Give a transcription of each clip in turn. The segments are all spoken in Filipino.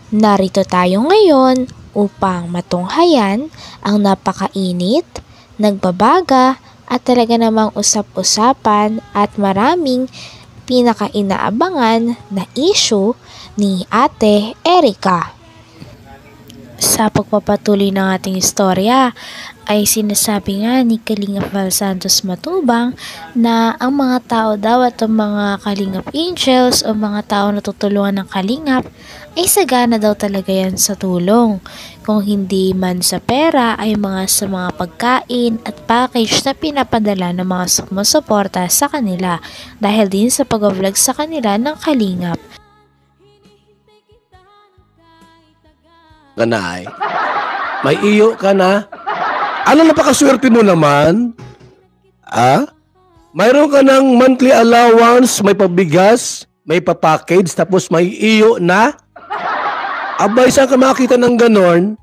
Narito tayo ngayon upang matunghayan ang napakainit, nagbabaga at talaga namang usap-usapan at maraming pinaka-inaabangan na issue ni Ate Erica. Sa pagpapatuloy ng ating istorya ay sinasabi nga ni Kalingap Val Santos Matubang na ang mga tao daw at ang mga Kalingap Angels o mga tao na tutulungan ng Kalingap ay sagana daw talaga yan sa tulong. Kung hindi man sa pera ay sa mga pagkain at package na pinapadala ng mga sumusuporta sa kanila dahil din sa pag-vlog sa kanila ng Kalingap. Ganay, may iyo ka na? Ano napakaswerte mo naman? Mayroon ka ng monthly allowance, may pabigas, may papackage, tapos may iyo na? Abay, saan ka makita ng ganon?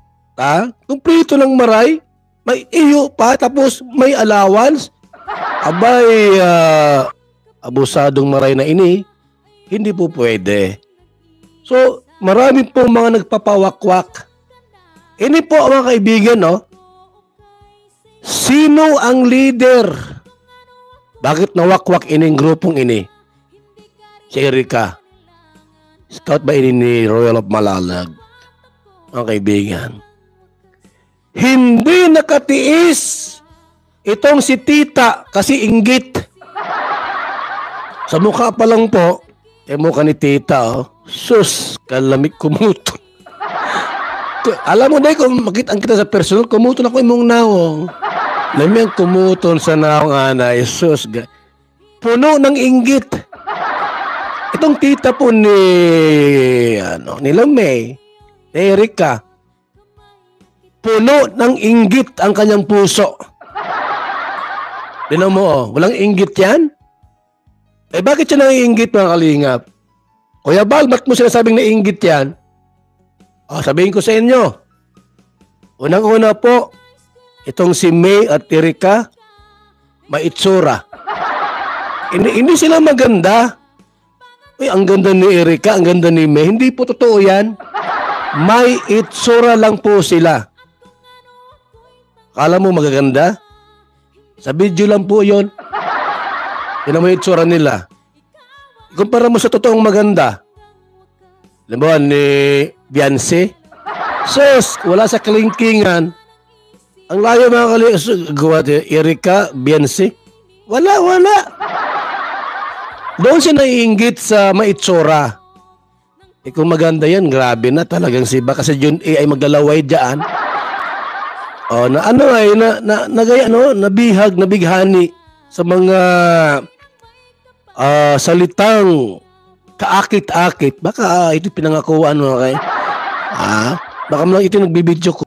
Kumplito ng maray, may iyo pa, tapos may allowance? Abay, abusadong maray na ini, hindi po pwede. So, marami pong mga nagpapawakwak. Ini po mga kaibigan, no? Sino ang leader? Bakit nawakwak ining grupong ini? Si Erica. Scout ba ini ni Royal of Malalag? Mga kaibigan. Hindi nakatiis itong si Tita kasi inggit. Sa mukha pa lang po, mukha ni Tita, oh. Sus, kalamig kumuto. Alam mo na kung makita kita sa personal, kumuton ako imong nawong. Lamang kumuton sa nawong anay. Sus, puno ng inggit. Itong tita po ni Lamay, ni Erica, puno ng inggit ang kanyang puso. Tinan mo, oh, walang inggit yan? Bakit siya nang-inggit, mga Kalingap? Kuya Bal, ba't mo sinasabing nainggit yan? Sabihin ko sa inyo. Unang-una po, itong si May at Erica, maitsura. Hindi sila maganda. Uy, ang ganda ni Erica, ang ganda ni May. Hindi po totoo yan. May itsura lang po sila. Akala mo magaganda? Sa video lang po yon. Yan ang may itsura nila. Kumpara mo sa totoong maganda. Alam mo, ni Beyonce. Sus, wala sa kalingkingan. Ang layo mga kalingkingan. Erica, Beyonce. Wala. Doon siya naiinggit sa maitsura. Kung maganda yan, grabe na talagang si baka si Jun A ay maglalaway dyan. Nabihag, nabighani sa mga salitang kaakit-akit. Baka ito pinangakuan mo kay. Baka mo lang ito nagbibidyo ko.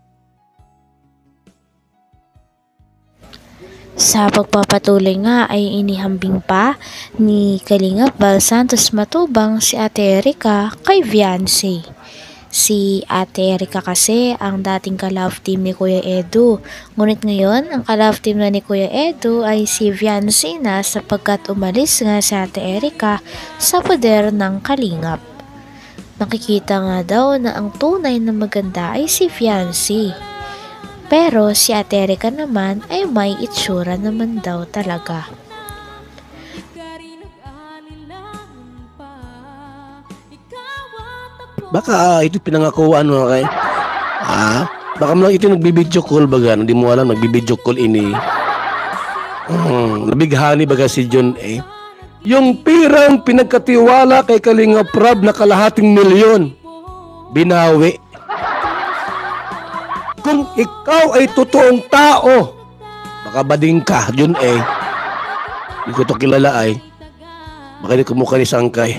Sa pagpapatuloy nga ay inihambing pa ni Kalingap Val Santos Matubang si Ate Erica kay Viancy. Si Ate Erica kasi ang dating ka-love team ni Kuya Edu. Ngunit ngayon, ang ka-love team na ni Kuya Edu ay si Viancy na sapagkat umalis nga si Ate Erica sa poder ng Kalingap. Nakikita nga daw na ang tunay na maganda ay si Viancy. Pero si Ate Erica naman ay may itsura naman daw talaga. Baka ito pinangakuan mo kay. Baka mo lang ito nagbibidyo call baga. Hindi mo alam nagbibidyo call ini. Nabighani baga si John A. Yung pirang pinagkatiwala kay Kalingap Rab na kalahating milyon. Binawi. Kung ikaw ay totoong tao, baka bading ka, John A. Hindi ko ito kilala ay. Baka hindi kumukha ni Sangkay.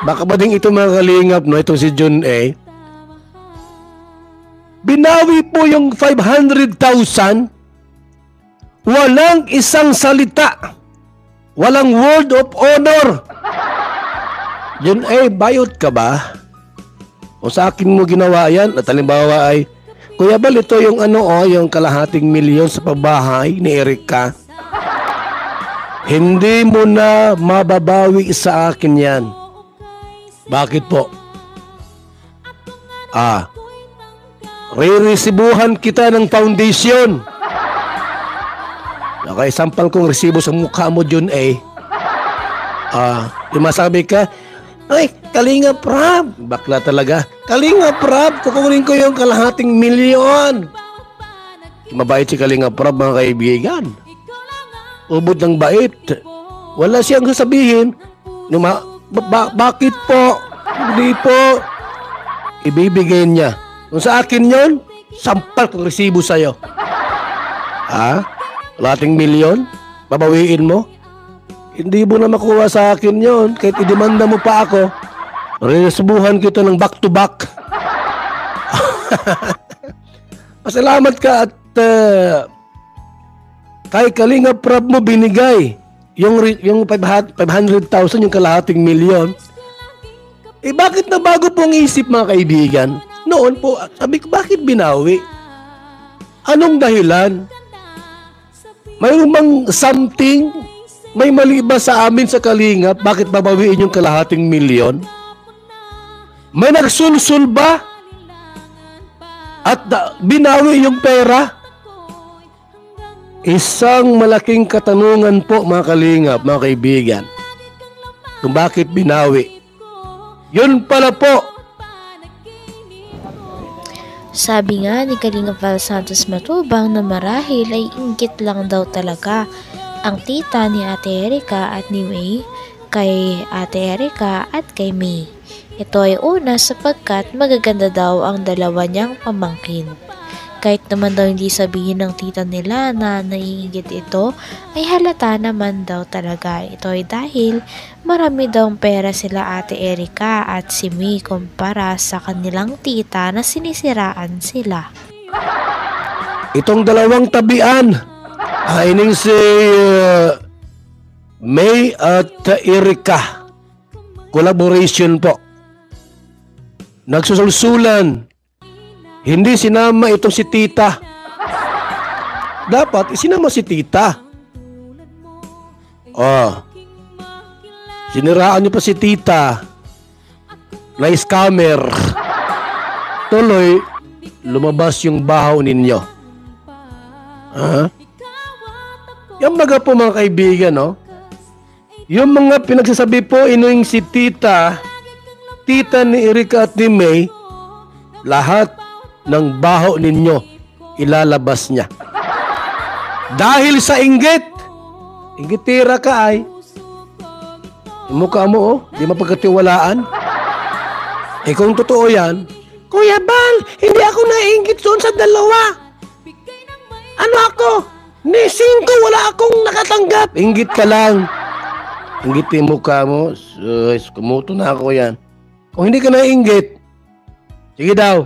Baka ba din ito mga Kalingap, no? Ito si John A. Binawi po yung 500,000. Walang isang salita. Walang word of honor. John A, bayot ka ba? O sa akin mo ginawa yan? At halimbawa ay, Kuya Bal, ito yung yung kalahating milyon sa pabahay ni Erica. Hindi mo na mababawi sa akin yan. Bakit po? Re-resibuhan kita ng foundation. Nakaisampal kong resibo sa mukha mo, Jun eh. Yung masabi ka, ay, Kalinga Prab. Bakla talaga. Kalinga Prab, kukunin ko yung kalahating milyon. Mabait si Kalinga Prab, mga kaibigan. Ubod ng bait. Wala siyang sasabihin. Bakit po? Hindi po. Ibibigay niya. Kung sa akin yon, sampal kong resibo sa'yo. Kalahating milyon? Babawiin mo? Hindi mo na makuha sa akin yon. Kahit idemanda mo pa ako, resubuhan kita ng back to back. Pasalamat ka at kay Kalinga Prab mo binigay yung 500,000, yung kalahating milyon. Bakit na bago pong isip, mga kaibigan? Noon po, sabi ko, bakit binawi? Anong dahilan? Mayroon bang something? May mali ba sa amin sa Kalingap? Bakit babawiin yung kalahating milyon? May nagsulsul ba? At binawi yung pera? Isang malaking katanungan po, mga Kalingap, mga kaibigan. Kung bakit binawi. Yun pala po. Sabi nga ni Kalinga Val Santos Matubang na marahil ay inggit lang daw talaga ang tita ni Ate Erica at ni May kay Ate Erica at kay May. Ito ay una sapagkat magaganda daw ang dalawa niyang pamangkin. Kahit naman daw hindi sabihin ng tita nila na naiinggit ito, ay halata naman daw talaga. Ito ay dahil marami daw pera sila Ate Erica at si May kumpara sa kanilang tita na sinisiraan sila. Itong dalawang tabian, ining si May at Erica, collaboration po. Nagsusulsulan. Hindi sinama itong si tita. Dapat isinama si tita. Siniraan niyo pa si tita. Na scammer. Tuloy, lumabas yung bahaw ninyo. Yung mga po, mga kaibigan, no? Yung mga pinagsasabi po inuing si tita ni Erica at ni May, lahat ng baho ninyo ilalabas niya. Dahil sa inggit. Inggitira ka ay. Yung mukha mo, di mapagkatiwalaan. Kung totoo yan, Kuya Bal, hindi ako nainggit doon sa dalawa. Ano ako? Ni 5 wala akong nakatanggap. Inggit ka lang. Inggit yung mukha mo. Kumuto na ako yan. Kung hindi ka nainggit, sige daw.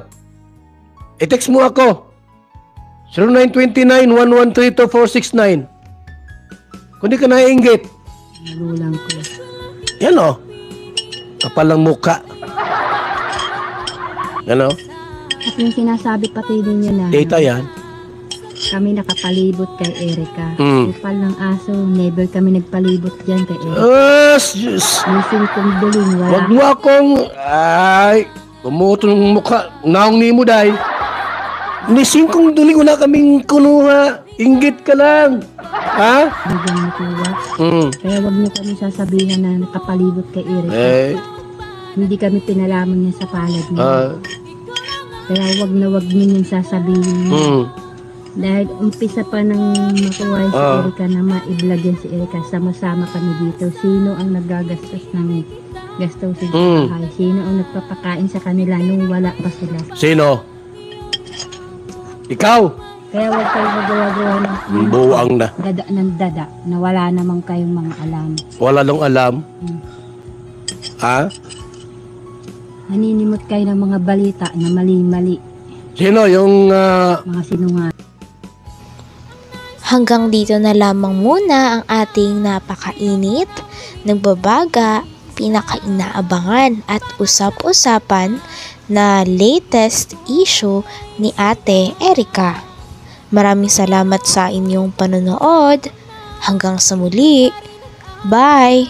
I-text mo ako. 0929-113-2469. Kung di ka naiinggit. Magulang ko. Yan o. Kapal ng muka. Yan o. At yung sinasabi pati ninyo na Data yan. kami nakapalibot kay Erica. Mm. Upal ng aso, never kami nagpalibot dyan kay Erica. Diyos. Misin kong buling, wala. Wag mo akong... Ay, kumuto ng mukha. Naong ni mo, day. Nising kong duling, wala kaming kunuha. Inggit ka lang. Ha? Bigyan mo tuwa. Kaya wag niyo kami sasabihan na nakapalibot kay Erica. Hindi kami pinalaman niya sa palad niya. Kaya wag na wag niyo yung sasabihin niya. Dahil umpisa pa nang makuha si Erica na ma-vlog yan si Erica, sama-sama kami dito. Sino ang nagagastos ng gastusin sa bahay? Sino ang nagpapakain sa kanila nung wala pa sila? Sino? Ikaw? Kaya wag kayo magawa-gawa ng Buwang na. dada ng dada na wala namang kayong mga alam. Wala nang alam. Ha? Naninimot kayo ng mga balita na mali-mali. Sino? Yung... Mga sinungaling. Hanggang dito na lamang muna ang ating napakainit, nagbabaga, pinakainaabangan at usap-usapan na latest issue ni Ate Erica. Maraming salamat sa inyong panonood. Hanggang sa muli. Bye!